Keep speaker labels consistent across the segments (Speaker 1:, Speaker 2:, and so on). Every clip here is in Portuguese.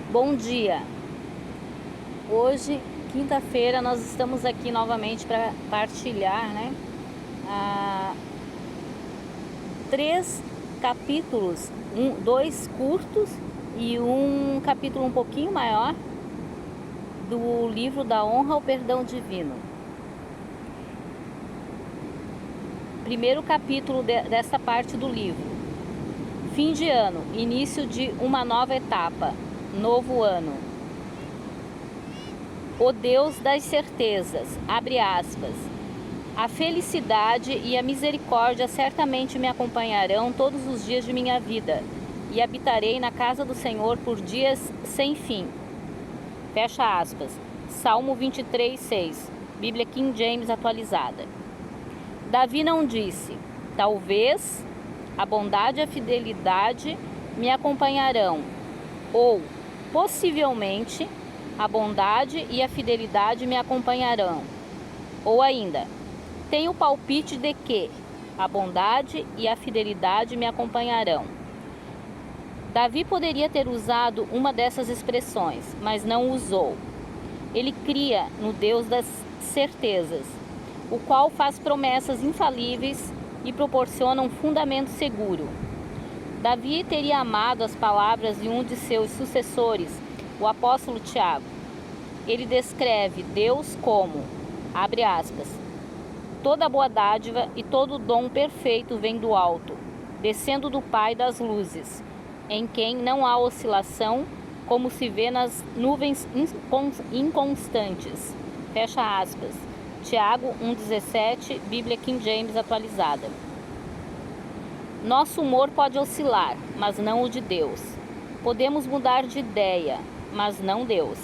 Speaker 1: Bom dia! Hoje, quinta-feira, nós estamos aqui novamente para partilhar, três capítulos, dois curtos e um capítulo um pouquinho maior do livro da Honra ao Perdão Divino. Primeiro capítulo desta parte do livro. Fim de ano, início de uma nova etapa, novo ano. O Deus das certezas, abre aspas. A felicidade e a misericórdia certamente me acompanharão todos os dias de minha vida, e habitarei na casa do Senhor por dias sem fim. Fecha aspas. Salmo 23, 6, Bíblia King James atualizada. Davi não disse, talvez a bondade e a fidelidade me acompanharão, ou possivelmente a bondade e a fidelidade me acompanharão, ou ainda, tenho palpite de que a bondade e a fidelidade me acompanharão. Davi poderia ter usado uma dessas expressões, mas não usou. Ele cria no Deus das certezas, o qual faz promessas infalíveis e proporciona um fundamento seguro. Davi teria amado as palavras de um de seus sucessores, o apóstolo Tiago. Ele descreve Deus como, abre aspas, toda boa dádiva e todo dom perfeito vem do alto, descendo do Pai das luzes, em quem não há oscilação, como se vê nas nuvens inconstantes. Fecha aspas. Tiago 1,17, Bíblia King James atualizada. Nosso humor pode oscilar, mas não o de Deus. Podemos mudar de ideia, mas não Deus.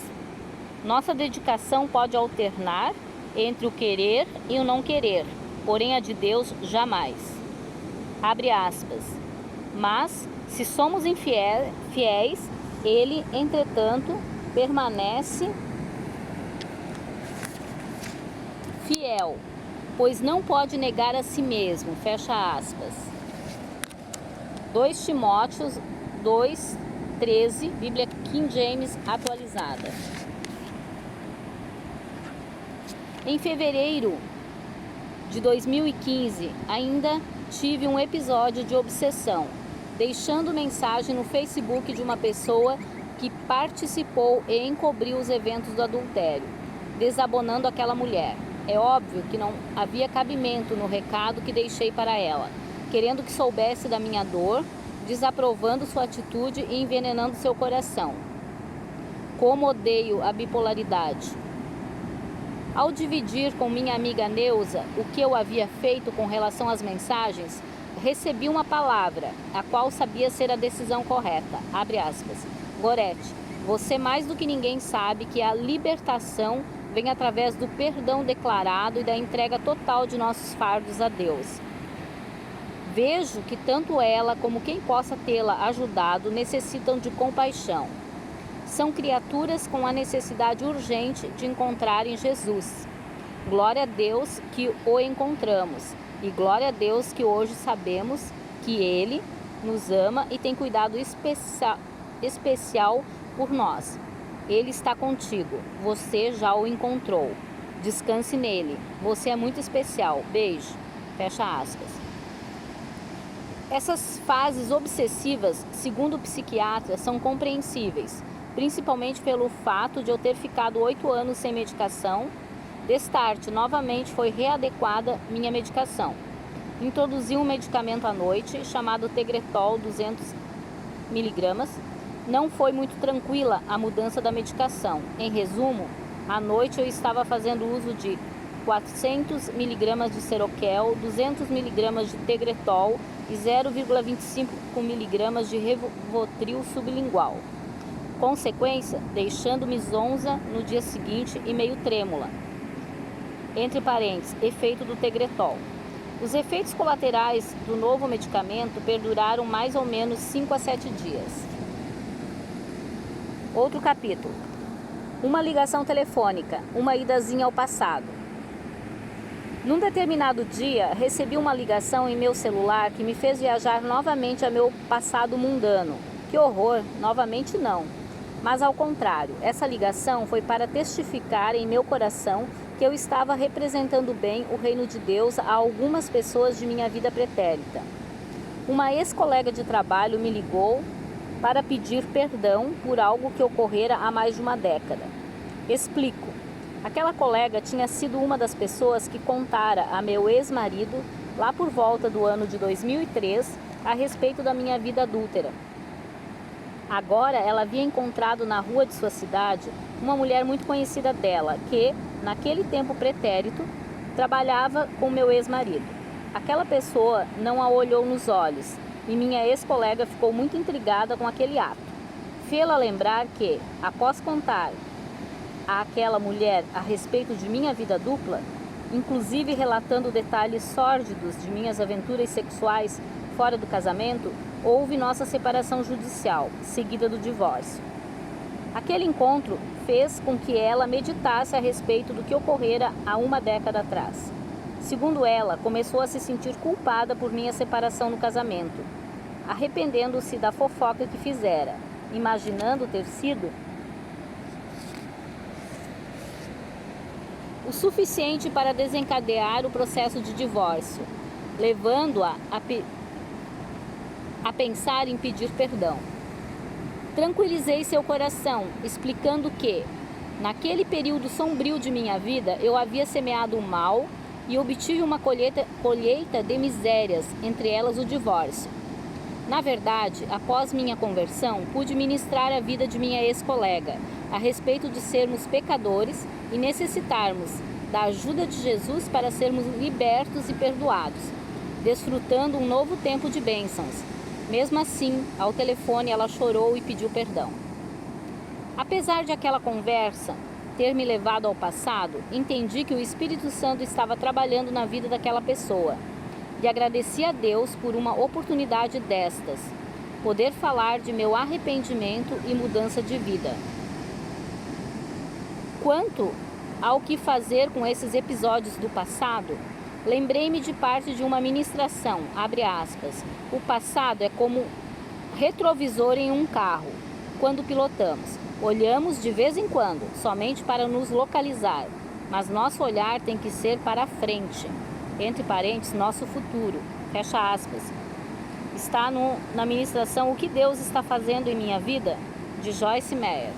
Speaker 1: Nossa dedicação pode alternar entre o querer e o não querer, porém a de Deus jamais. Abre aspas. Mas, se somos fiéis, Ele, entretanto, permanece fiel, pois não pode negar a si mesmo, fecha aspas. 2 Timóteos 2:13, Bíblia King James atualizada. Em fevereiro de 2015, ainda tive um episódio de obsessão, deixando mensagem no Facebook de uma pessoa que participou e encobriu os eventos do adultério, desabonando aquela mulher. É óbvio que não havia cabimento no recado que deixei para ela, querendo que soubesse da minha dor, desaprovando sua atitude e envenenando seu coração. Como odeio a bipolaridade. Ao dividir com minha amiga Neuza o que eu havia feito com relação às mensagens, recebi uma palavra, a qual sabia ser a decisão correta. Abre aspas. Gorete, você mais do que ninguém sabe que a libertação vem através do perdão declarado e da entrega total de nossos fardos a Deus. Vejo que tanto ela como quem possa tê-la ajudado necessitam de compaixão. São criaturas com a necessidade urgente de encontrarem Jesus. Glória a Deus que o encontramos e glória a Deus que hoje sabemos que Ele nos ama e tem cuidado especial por nós. Ele está contigo, você já o encontrou. Descanse nele, você é muito especial. Beijo. Fecha aspas. Essas fases obsessivas, segundo o psiquiatra, são compreensíveis, principalmente pelo fato de eu ter ficado 8 anos sem medicação. Destarte, novamente foi readequada minha medicação. Introduzi um medicamento à noite, chamado Tegretol 200 mg. Não foi muito tranquila a mudança da medicação. Em resumo, à noite eu estava fazendo uso de 400 mg de Seroquel, 200 mg de Tegretol e 0,25 mg de Rivotril sublingual. Consequência, deixando-me zonza no dia seguinte e meio trêmula. Entre parênteses, efeito do Tegretol. Os efeitos colaterais do novo medicamento perduraram mais ou menos 5 a 7 dias. Outro capítulo. Uma ligação telefônica, uma idazinha ao passado. Num determinado dia, recebi uma ligação em meu celular que me fez viajar novamente a meu passado mundano. Que horror, novamente não. Mas ao contrário, essa ligação foi para testificar em meu coração que eu estava representando bem o reino de Deus a algumas pessoas de minha vida pretérita. Uma ex-colega de trabalho me ligou para pedir perdão por algo que ocorrera há mais de uma década. Explico. Aquela colega tinha sido uma das pessoas que contara a meu ex-marido, lá por volta do ano de 2003, a respeito da minha vida adúltera. Agora ela havia encontrado na rua de sua cidade uma mulher muito conhecida dela, que, naquele tempo pretérito, trabalhava com meu ex-marido. Aquela pessoa não a olhou nos olhos e minha ex-colega ficou muito intrigada com aquele ato. Fê-la lembrar que, após contar àquela mulher a respeito de minha vida dupla, inclusive relatando detalhes sórdidos de minhas aventuras sexuais fora do casamento, houve nossa separação judicial, seguida do divórcio. Aquele encontro fez com que ela meditasse a respeito do que ocorrera há uma década atrás. Segundo ela, começou a se sentir culpada por minha separação no casamento, arrependendo-se da fofoca que fizera, imaginando ter sido o suficiente para desencadear o processo de divórcio, levando-a a pensar em pedir perdão. Tranquilizei seu coração, explicando que, naquele período sombrio de minha vida, eu havia semeado o mal e obtive uma colheita de misérias, entre elas o divórcio. Na verdade, após minha conversão, pude ministrar a vida de minha ex-colega a respeito de sermos pecadores e necessitarmos da ajuda de Jesus para sermos libertos e perdoados, desfrutando um novo tempo de bênçãos. Mesmo assim, ao telefone ela chorou e pediu perdão. Apesar de aquela conversa ter me levado ao passado, entendi que o Espírito Santo estava trabalhando na vida daquela pessoa e agradeci a Deus por uma oportunidade destas, poder falar de meu arrependimento e mudança de vida. Quanto ao que fazer com esses episódios do passado, lembrei-me de parte de uma ministração, abre aspas, o passado é como retrovisor em um carro. Quando pilotamos, olhamos de vez em quando, somente para nos localizar, mas nosso olhar tem que ser para a frente, entre parênteses, nosso futuro, fecha aspas. Está na ministração O que Deus está fazendo em minha vida, de Joyce Meyer.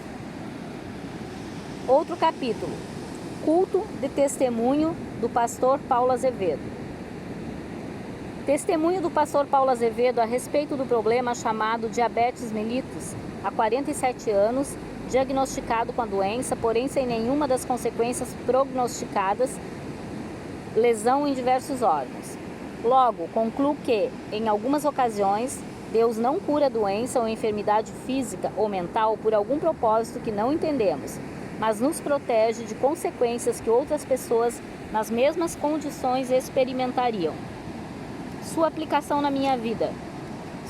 Speaker 1: Outro capítulo, culto de testemunho do pastor Paulo Azevedo. Testemunho do pastor Paulo Azevedo a respeito do problema chamado diabetes mellitus, há 47 anos, diagnosticado com a doença, porém sem nenhuma das consequências prognosticadas, lesão em diversos órgãos. Logo, concluo que, em algumas ocasiões, Deus não cura a doença ou enfermidade física ou mental por algum propósito que não entendemos, mas nos protege de consequências que outras pessoas nas mesmas condições experimentariam. Sua aplicação na minha vida.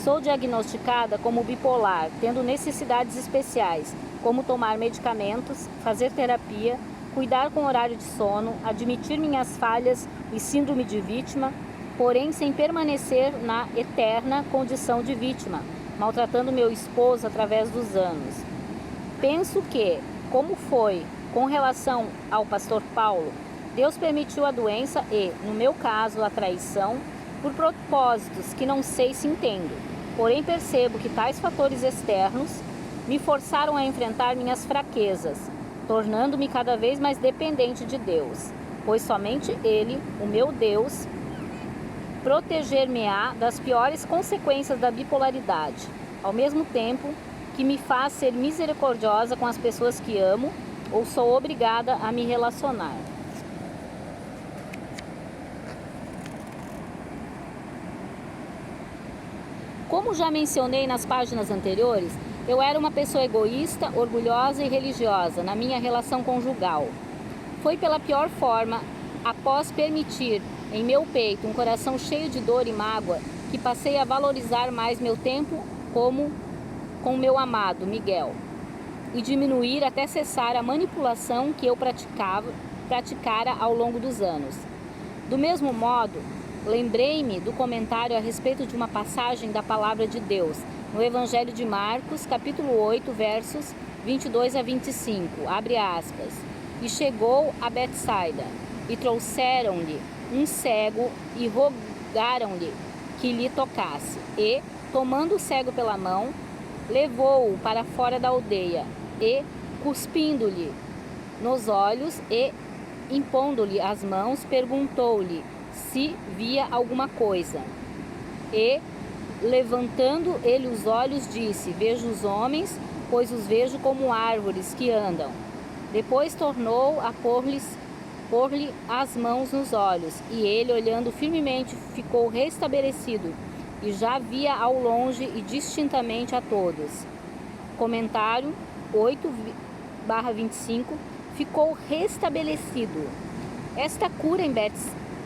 Speaker 1: Sou diagnosticada como bipolar, tendo necessidades especiais, como tomar medicamentos, fazer terapia, cuidar com horário de sono, admitir minhas falhas e síndrome de vítima, porém sem permanecer na eterna condição de vítima, maltratando meu esposo através dos anos. Penso que, como foi com relação ao pastor Paulo, Deus permitiu a doença e, no meu caso, a traição, por propósitos que não sei se entendo. Porém, percebo que tais fatores externos me forçaram a enfrentar minhas fraquezas, tornando-me cada vez mais dependente de Deus, pois somente Ele, o meu Deus, proteger-me-á das piores consequências da bipolaridade, ao mesmo tempo que me faz ser misericordiosa com as pessoas que amo ou sou obrigada a me relacionar. Como já mencionei nas páginas anteriores, eu era uma pessoa egoísta, orgulhosa e religiosa na minha relação conjugal. Foi pela pior forma, após permitir em meu peito um coração cheio de dor e mágoa, que passei a valorizar mais meu tempo com meu amado Miguel e diminuir até cessar a manipulação que eu praticara ao longo dos anos. Do mesmo modo, lembrei-me do comentário a respeito de uma passagem da Palavra de Deus, no Evangelho de Marcos, capítulo 8, versos 22 a 25, abre aspas. E chegou a Betsaida, e trouxeram-lhe um cego, e rogaram-lhe que lhe tocasse. E, tomando o cego pela mão, levou-o para fora da aldeia, e, cuspindo-lhe nos olhos e impondo-lhe as mãos, perguntou-lhe se via alguma coisa. E, levantando ele os olhos, disse: vejo os homens, pois os vejo como árvores que andam. Depois tornou a pôr-lhe as mãos nos olhos, e ele, olhando firmemente, ficou restabelecido, e já via ao longe e distintamente a todos. Comentário 8/25, ficou restabelecido. Esta cura em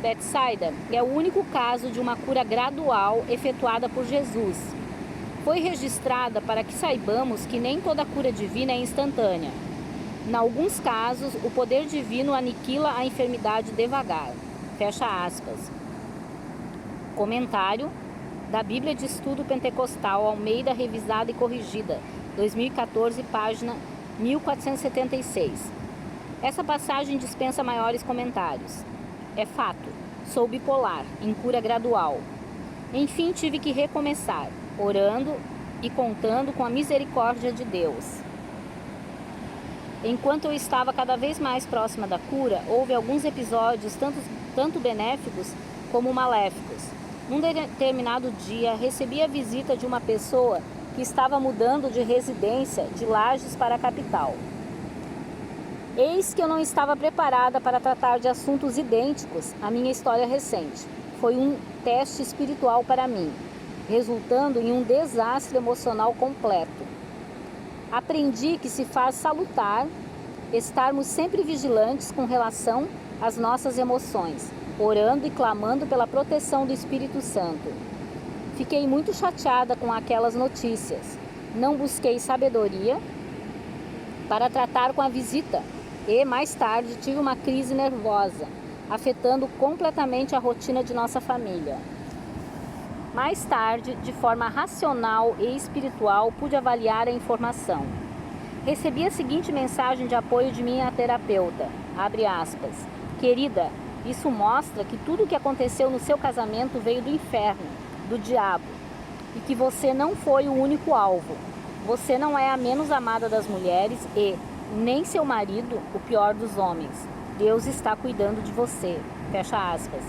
Speaker 1: Betsaida é o único caso de uma cura gradual efetuada por Jesus. Foi registrada para que saibamos que nem toda cura divina é instantânea. Em alguns casos, o poder divino aniquila a enfermidade devagar. Fecha aspas. Comentário da Bíblia de Estudo Pentecostal, Almeida Revisada e Corrigida, 2014, página 1476. Essa passagem dispensa maiores comentários. É fato, sou bipolar, em cura gradual. Enfim, tive que recomeçar, orando e contando com a misericórdia de Deus. Enquanto eu estava cada vez mais próxima da cura, houve alguns episódios tanto benéficos como maléficos. Num determinado dia, recebi a visita de uma pessoa que estava mudando de residência de Lages para a capital. Eis que eu não estava preparada para tratar de assuntos idênticos à minha história recente. Foi um teste espiritual para mim, resultando em um desastre emocional completo. Aprendi que se faz salutar estarmos sempre vigilantes com relação às nossas emoções, orando e clamando pela proteção do Espírito Santo. Fiquei muito chateada com aquelas notícias. Não busquei sabedoria para tratar com a visita e, mais tarde, tive uma crise nervosa, afetando completamente a rotina de nossa família. Mais tarde, de forma racional e espiritual, pude avaliar a informação. Recebi a seguinte mensagem de apoio de minha terapeuta, abre aspas, querida, isso mostra que tudo o que aconteceu no seu casamento veio do inferno, do diabo, e que você não foi o único alvo. Você não é a menos amada das mulheres e, nem seu marido, o pior dos homens. Deus está cuidando de você, fecha aspas.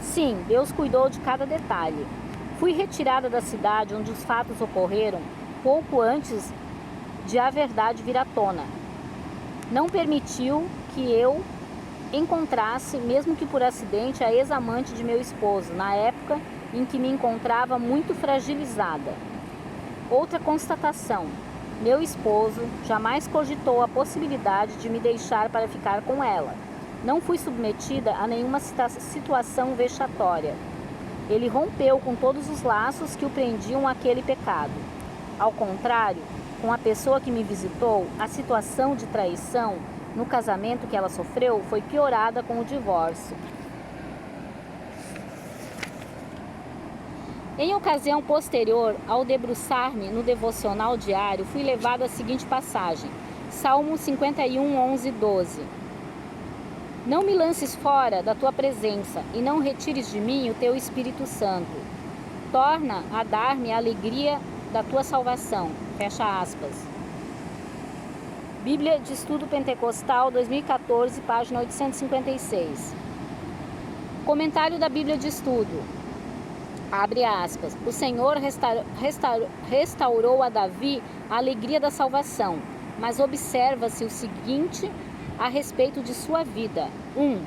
Speaker 1: Sim, Deus cuidou de cada detalhe. Fui retirada da cidade onde os fatos ocorreram pouco antes de a verdade vir à tona. Não permitiu que eu encontrasse, mesmo que por acidente, a ex-amante de meu esposo, na época em que me encontrava muito fragilizada. Outra constatação: meu esposo jamais cogitou a possibilidade de me deixar para ficar com ela. Não fui submetida a nenhuma situação vexatória. Ele rompeu com todos os laços que o prendiam àquele pecado. Ao contrário, com a pessoa que me visitou, a situação de traição no casamento que ela sofreu foi piorada com o divórcio. Em ocasião posterior ao debruçar-me no devocional diário, fui levado à seguinte passagem, Salmo 51, 11, 12. Não me lances fora da tua presença e não retires de mim o teu Espírito Santo. Torna a dar-me a alegria da tua salvação. Fecha aspas. Bíblia de Estudo Pentecostal, 2014, página 856. Comentário da Bíblia de Estudo. Abre aspas. O Senhor restaurou a Davi a alegria da salvação, mas observa-se o seguinte a respeito de sua vida. 1.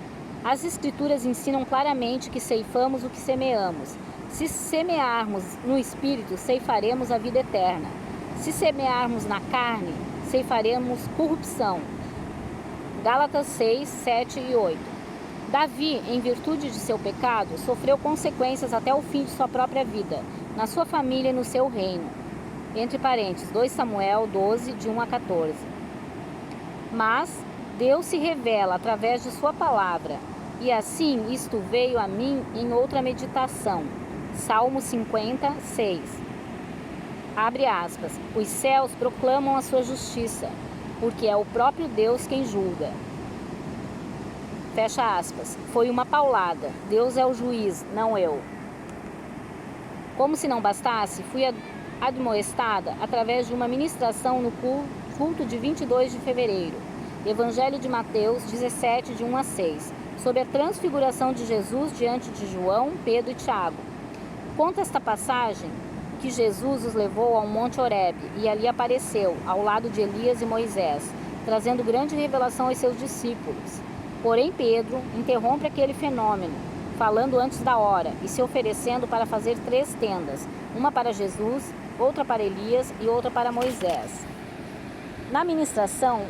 Speaker 1: As Escrituras ensinam claramente que ceifamos o que semeamos. Se semearmos no Espírito, ceifaremos a vida eterna. Se semearmos na carne, ceifaremos corrupção. Gálatas 6, 7 e 8. Davi, em virtude de seu pecado, sofreu consequências até o fim de sua própria vida, na sua família e no seu reino. Entre parênteses, 2 Samuel 12, de 1 a 14. Mas Deus se revela através de sua palavra, e assim isto veio a mim em outra meditação. Salmo 50, 6. Abre aspas. Os céus proclamam a sua justiça, porque é o próprio Deus quem julga. Fecha aspas. Foi uma paulada. Deus é o juiz, não eu. Como se não bastasse, fui admoestada através de uma ministração no culto de 22 de fevereiro, Evangelho de Mateus 17, de 1 a 6, sobre a transfiguração de Jesus diante de João, Pedro e Tiago. Conta esta passagem que Jesus os levou ao Monte Horebe e ali apareceu, ao lado de Elias e Moisés, trazendo grande revelação aos seus discípulos. Porém, Pedro interrompe aquele fenômeno, falando antes da hora e se oferecendo para fazer 3 tendas, uma para Jesus, outra para Elias e outra para Moisés. Na ministração,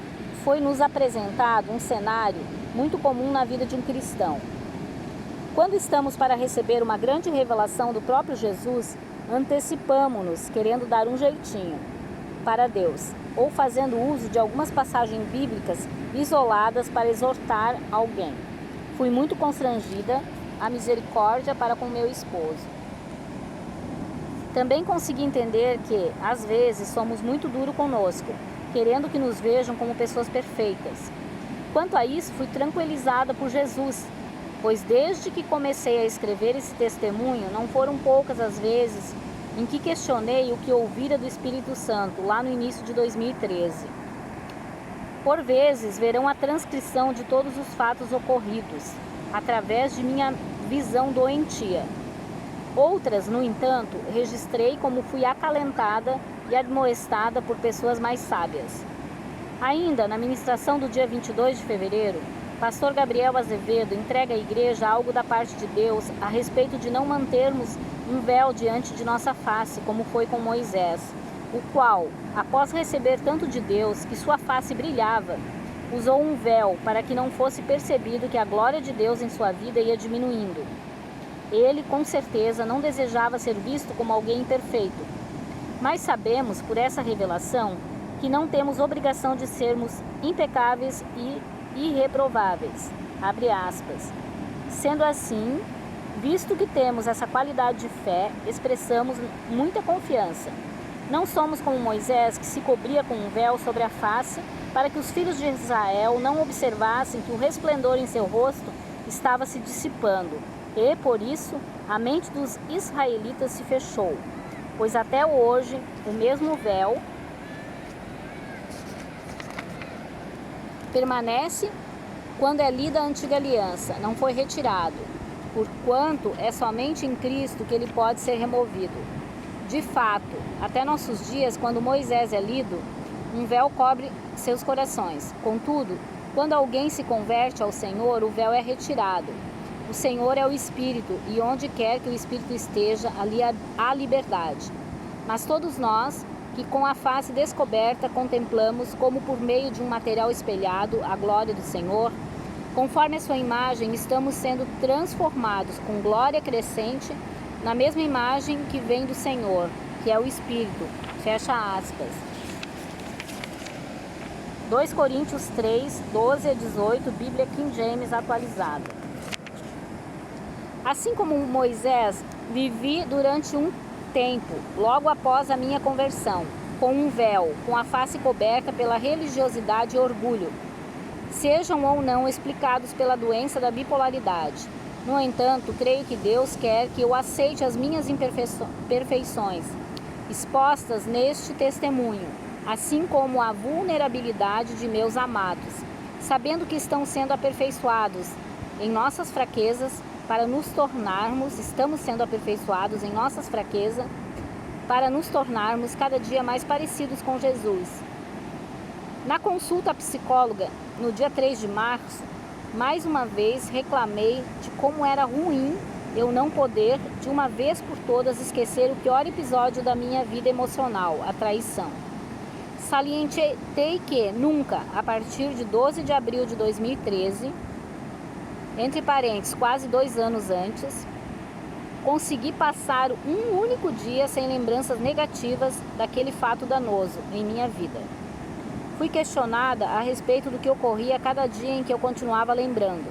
Speaker 1: foi-nos apresentado um cenário muito comum na vida de um cristão. Quando estamos para receber uma grande revelação do próprio Jesus, antecipamo-nos, querendo dar um jeitinho para Deus, ou fazendo uso de algumas passagens bíblicas isoladas para exortar alguém. Fui muito constrangida, a misericórdia para com meu esposo. Também consegui entender que, às vezes, somos muito duros conosco, querendo que nos vejam como pessoas perfeitas. Quanto a isso, fui tranquilizada por Jesus, pois desde que comecei a escrever esse testemunho, não foram poucas as vezes em que questionei o que ouvira do Espírito Santo, lá no início de 2013. Por vezes, verão a transcrição de todos os fatos ocorridos, através de minha visão doentia. Outras, no entanto, registrei como fui acalentada e admoestada por pessoas mais sábias. Ainda na ministração do dia 22 de fevereiro, pastor Gabriel Azevedo entrega à igreja algo da parte de Deus a respeito de não mantermos um véu diante de nossa face, como foi com Moisés, o qual, após receber tanto de Deus que sua face brilhava, usou um véu para que não fosse percebido que a glória de Deus em sua vida ia diminuindo. Ele, com certeza, não desejava ser visto como alguém imperfeito, mas sabemos, por essa revelação, que não temos obrigação de sermos impecáveis e irreprováveis. Abre aspas. Sendo assim, visto que temos essa qualidade de fé, expressamos muita confiança. Não somos como Moisés, que se cobria com um véu sobre a face, para que os filhos de Israel não observassem que o resplendor em seu rosto estava se dissipando. E, por isso, a mente dos israelitas se fechou, pois até hoje o mesmo véu permanece quando é lida a antiga aliança, não foi retirado, porquanto é somente em Cristo que ele pode ser removido. De fato, até nossos dias, quando Moisés é lido, um véu cobre seus corações. Contudo, quando alguém se converte ao Senhor, o véu é retirado. O Senhor é o Espírito, e onde quer que o Espírito esteja, ali há liberdade. Mas todos nós, que com a face descoberta contemplamos, como por meio de um material espelhado, a glória do Senhor, conforme a sua imagem, estamos sendo transformados com glória crescente na mesma imagem que vem do Senhor, que é o Espírito. Fecha aspas. 2 Coríntios 3, 12 a 18, Bíblia King James atualizada. Assim como Moisés, vivi durante um tempo, logo após a minha conversão, com um véu, com a face coberta pela religiosidade e orgulho, sejam ou não explicados pela doença da bipolaridade. No entanto, creio que Deus quer que eu aceite as minhas imperfeições, expostas neste testemunho, assim como a vulnerabilidade de meus amados, sabendo que estão sendo aperfeiçoados em nossas fraquezas, estamos sendo aperfeiçoados em nossas fraquezas, para nos tornarmos cada dia mais parecidos com Jesus. Na consulta à psicóloga, no dia 3 de março, mais uma vez reclamei de como era ruim eu não poder, de uma vez por todas, esquecer o pior episódio da minha vida emocional, a traição. Salientei que nunca, a partir de 12 de abril de 2013, entre parênteses, quase 2 anos antes, consegui passar um único dia sem lembranças negativas daquele fato danoso em minha vida. Fui questionada a respeito do que ocorria a cada dia em que eu continuava lembrando.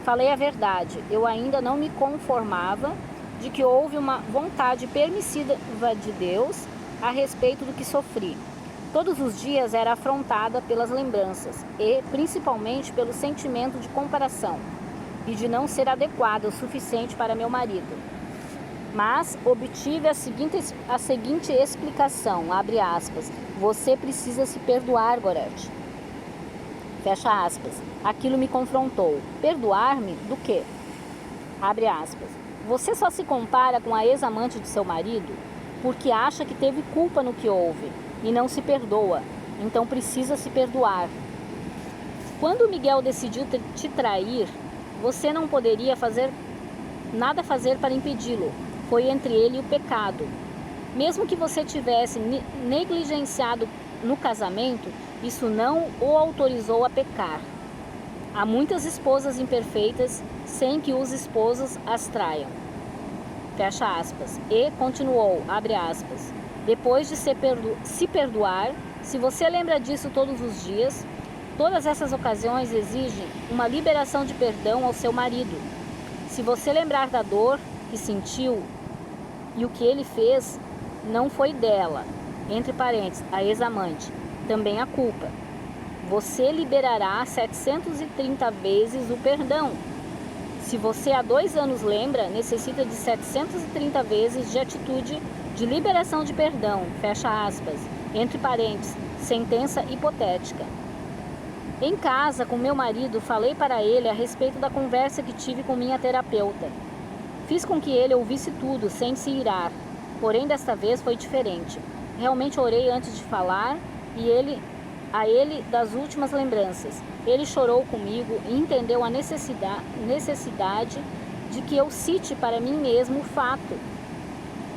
Speaker 1: Falei a verdade, eu ainda não me conformava de que houve uma vontade permissiva de Deus a respeito do que sofri. Todos os dias era afrontada pelas lembranças e, principalmente, pelo sentimento de comparação e de não ser adequada o suficiente para meu marido. Mas obtive a seguinte explicação, abre aspas, você precisa se perdoar, Gorete. Fecha aspas. Aquilo me confrontou. Perdoar-me do quê? Abre aspas. Você só se compara com a ex-amante de seu marido porque acha que teve culpa no que houve e não se perdoa. Então precisa se perdoar. Quando Miguel decidiu te trair, você não poderia nada fazer para impedi-lo. Foi entre ele e o pecado. Mesmo que você tivesse negligenciado no casamento, isso não o autorizou a pecar. Há muitas esposas imperfeitas sem que os esposos as traiam. Fecha aspas. E continuou, abre aspas. Depois de se perdoar, se você lembra disso todos os dias, todas essas ocasiões exigem uma liberação de perdão ao seu marido. Se você lembrar da dor que sentiu e o que ele fez, não foi dela, entre parênteses, a ex-amante, também a culpa. Você liberará 730 vezes o perdão. Se você há 2 anos lembra, necessita de 730 vezes de atitude de liberação de perdão, fecha aspas, entre parênteses, sentença hipotética. Em casa, com meu marido, falei para ele a respeito da conversa que tive com minha terapeuta. Fiz com que ele ouvisse tudo, sem se irar. Porém, desta vez foi diferente. Realmente orei antes de falar a ele das últimas lembranças. Ele chorou comigo e entendeu a necessidade de que eu cite para mim mesmo o fato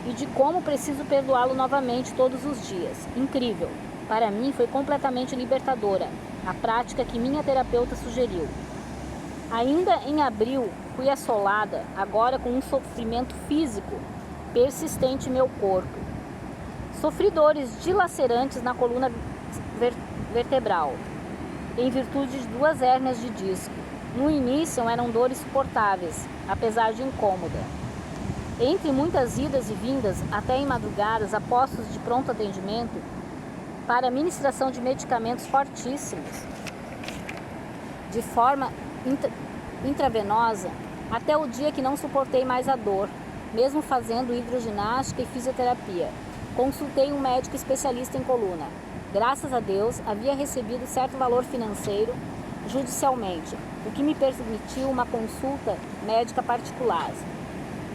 Speaker 1: e de como preciso perdoá-lo novamente todos os dias. Incrível. Para mim foi completamente libertadora a prática que minha terapeuta sugeriu. Ainda em abril, fui assolada, agora com um sofrimento físico persistente em meu corpo. Sofri dores dilacerantes na coluna vertebral, em virtude de 2 hérnias de disco. No início eram dores suportáveis, apesar de incômoda. Entre muitas idas e vindas, até em madrugadas, a postos de pronto atendimento, para administração de medicamentos fortíssimos, de forma intravenosa, até o dia que não suportei mais a dor, mesmo fazendo hidroginástica e fisioterapia. Consultei um médico especialista em coluna. Graças a Deus, havia recebido certo valor financeiro judicialmente, o que me permitiu uma consulta médica particular.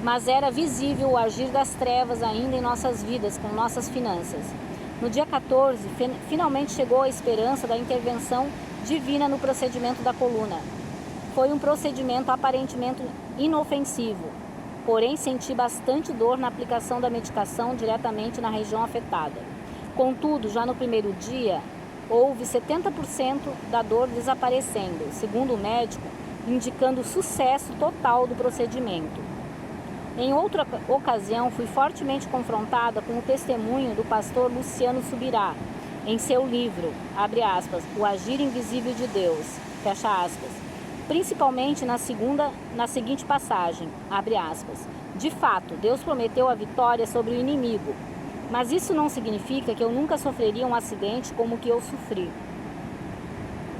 Speaker 1: Mas era visível o agir das trevas ainda em nossas vidas, com nossas finanças. No dia 14, finalmente chegou a esperança da intervenção divina no procedimento da coluna. Foi um procedimento aparentemente inofensivo, porém senti bastante dor na aplicação da medicação diretamente na região afetada. Contudo, já no primeiro dia, houve 70% da dor desaparecendo, segundo o médico, indicando o sucesso total do procedimento. Em outra ocasião, fui fortemente confrontada com o testemunho do pastor Luciano Subirá, em seu livro, abre aspas, O Agir Invisível de Deus, fecha aspas, principalmente na seguinte passagem, abre aspas, de fato, Deus prometeu a vitória sobre o inimigo, mas isso não significa que eu nunca sofreria um acidente como o que eu sofri,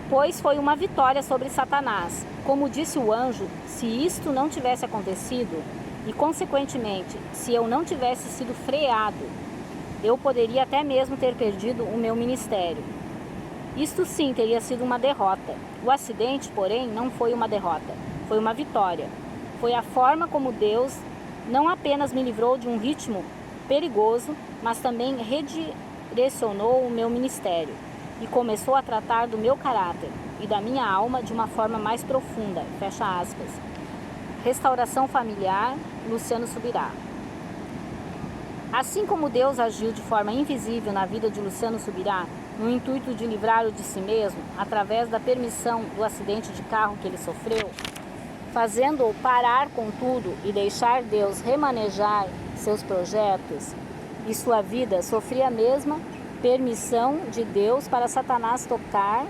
Speaker 1: pois foi uma vitória sobre Satanás. Como disse o anjo, se isto não tivesse acontecido, e, consequentemente, se eu não tivesse sido freado, eu poderia até mesmo ter perdido o meu ministério. Isto sim teria sido uma derrota. O acidente, porém, não foi uma derrota, foi uma vitória. Foi a forma como Deus não apenas me livrou de um ritmo perigoso, mas também redirecionou o meu ministério e começou a tratar do meu caráter e da minha alma de uma forma mais profunda, fecha aspas. Restauração familiar, Luciano Subirá. Assim como Deus agiu de forma invisível na vida de Luciano Subirá, no intuito de livrá-lo de si mesmo, através da permissão do acidente de carro que ele sofreu, fazendo-o parar com tudo e deixar Deus remanejar seus projetos e sua vida, sofri a mesma permissão de Deus para Satanás tocar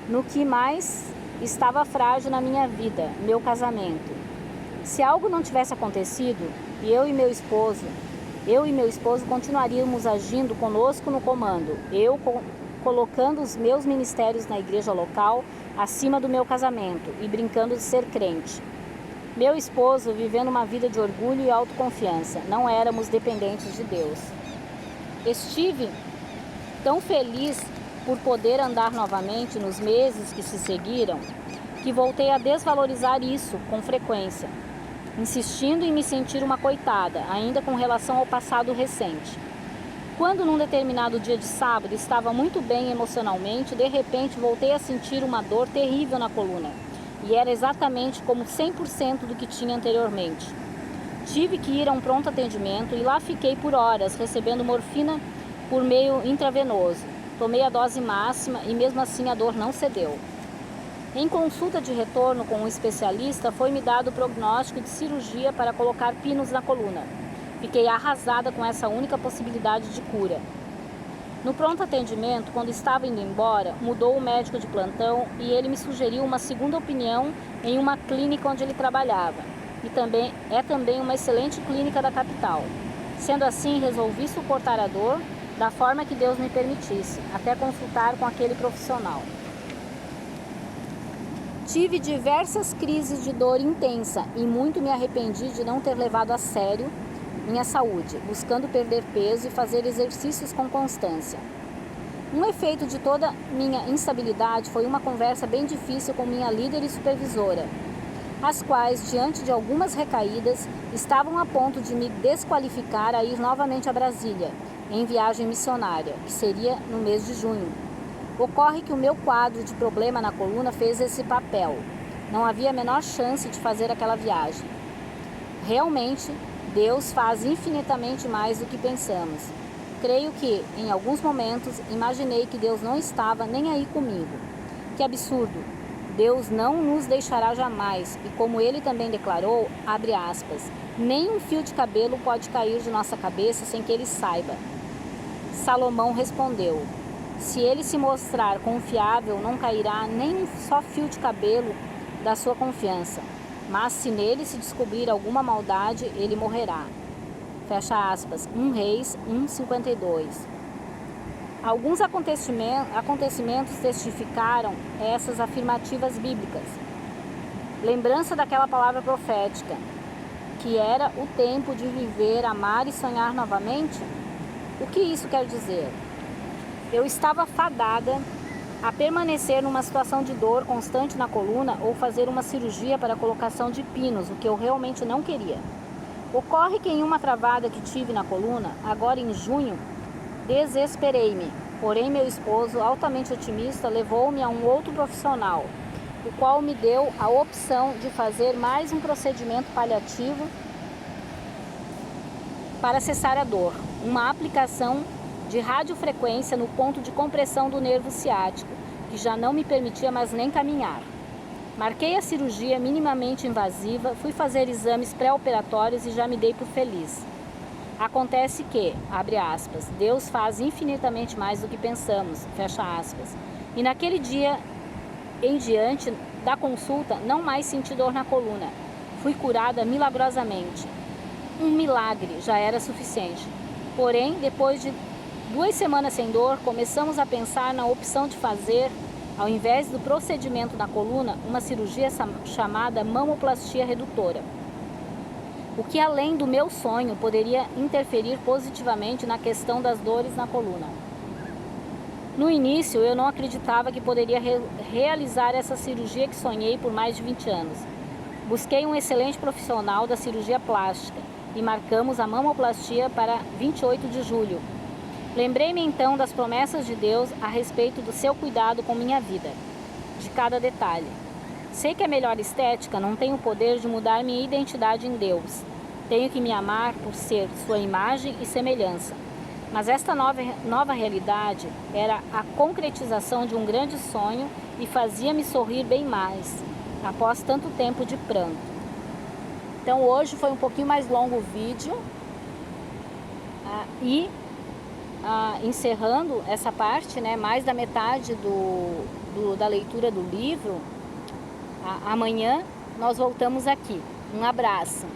Speaker 1: no que mais estava frágil na minha vida, meu casamento. Se algo não tivesse acontecido, e eu e meu esposo eu e meu esposo continuaríamos agindo conosco no comando, colocando os meus ministérios na igreja local acima do meu casamento e brincando de ser crente. Meu esposo vivendo uma vida de orgulho e autoconfiança. Não éramos dependentes de Deus. Estive tão feliz por poder andar novamente nos meses que se seguiram, que voltei a desvalorizar isso com frequência, insistindo em me sentir uma coitada, ainda com relação ao passado recente. Quando num determinado dia de sábado estava muito bem emocionalmente, de repente voltei a sentir uma dor terrível na coluna, e era exatamente como 100% do que tinha anteriormente. Tive que ir a um pronto atendimento e lá fiquei por horas recebendo morfina por meio intravenoso. Tomei a dose máxima e mesmo assim a dor não cedeu. Em consulta de retorno com um especialista, foi-me dado o prognóstico de cirurgia para colocar pinos na coluna. Fiquei arrasada com essa única possibilidade de cura. No pronto atendimento, quando estava indo embora, mudou o médico de plantão e ele me sugeriu uma segunda opinião em uma clínica onde ele trabalhava. E também uma excelente clínica da capital. Sendo assim, resolvi suportar a dor da forma que Deus me permitisse, até consultar com aquele profissional. Tive diversas crises de dor intensa e muito me arrependi de não ter levado a sério minha saúde, buscando perder peso e fazer exercícios com constância. Um efeito de toda minha instabilidade foi uma conversa bem difícil com minha líder e supervisora, as quais, diante de algumas recaídas, estavam a ponto de me desqualificar a ir novamente a Brasília, em viagem missionária, que seria no mês de junho. Ocorre que o meu quadro de problema na coluna fez esse papel. Não havia a menor chance de fazer aquela viagem. Realmente, Deus faz infinitamente mais do que pensamos. Creio que, em alguns momentos, imaginei que Deus não estava nem aí comigo. Que absurdo! Deus não nos deixará jamais, e como ele também declarou, abre aspas, nem um fio de cabelo pode cair de nossa cabeça sem que ele saiba. Salomão respondeu, se ele se mostrar confiável, não cairá nem um só fio de cabelo da sua confiança. Mas se nele se descobrir alguma maldade, ele morrerá. Fecha aspas. 1 Reis 1:52. Alguns acontecimentos testificaram essas afirmativas bíblicas. Lembrança daquela palavra profética, que era o tempo de viver, amar e sonhar novamente? O que isso quer dizer? Eu estava fadada a permanecer numa situação de dor constante na coluna ou fazer uma cirurgia para a colocação de pinos, o que eu realmente não queria. Ocorre que em uma travada que tive na coluna, agora em junho, desesperei-me. Porém, meu esposo, altamente otimista, levou-me a um outro profissional, o qual me deu a opção de fazer mais um procedimento paliativo para cessar a dor, uma aplicação de radiofrequência no ponto de compressão do nervo ciático, que já não me permitia mais nem caminhar. Marquei a cirurgia minimamente invasiva, fui fazer exames pré-operatórios e já me dei por feliz. Acontece que, abre aspas, Deus faz infinitamente mais do que pensamos, fecha aspas. E naquele dia em diante da consulta, não mais senti dor na coluna. Fui curada milagrosamente. Um milagre já era suficiente. Porém, depois de 2 semanas sem dor, começamos a pensar na opção de fazer, ao invés do procedimento na coluna, uma cirurgia chamada mamoplastia redutora. O que, além do meu sonho, poderia interferir positivamente na questão das dores na coluna. No início, eu não acreditava que poderia realizar essa cirurgia que sonhei por mais de 20 anos. Busquei um excelente profissional da cirurgia plástica e marcamos a mamoplastia para 28 de julho. Lembrei-me então das promessas de Deus a respeito do seu cuidado com minha vida, de cada detalhe. Sei que a melhor estética não tem o poder de mudar minha identidade em Deus. Tenho que me amar por ser sua imagem e semelhança. Mas esta nova realidade era a concretização de um grande sonho e fazia-me sorrir bem mais, após tanto tempo de pranto. Então hoje foi um pouquinho mais longo o vídeo encerrando essa parte, né, mais da metade da leitura do livro. Amanhã nós voltamos aqui. Um abraço.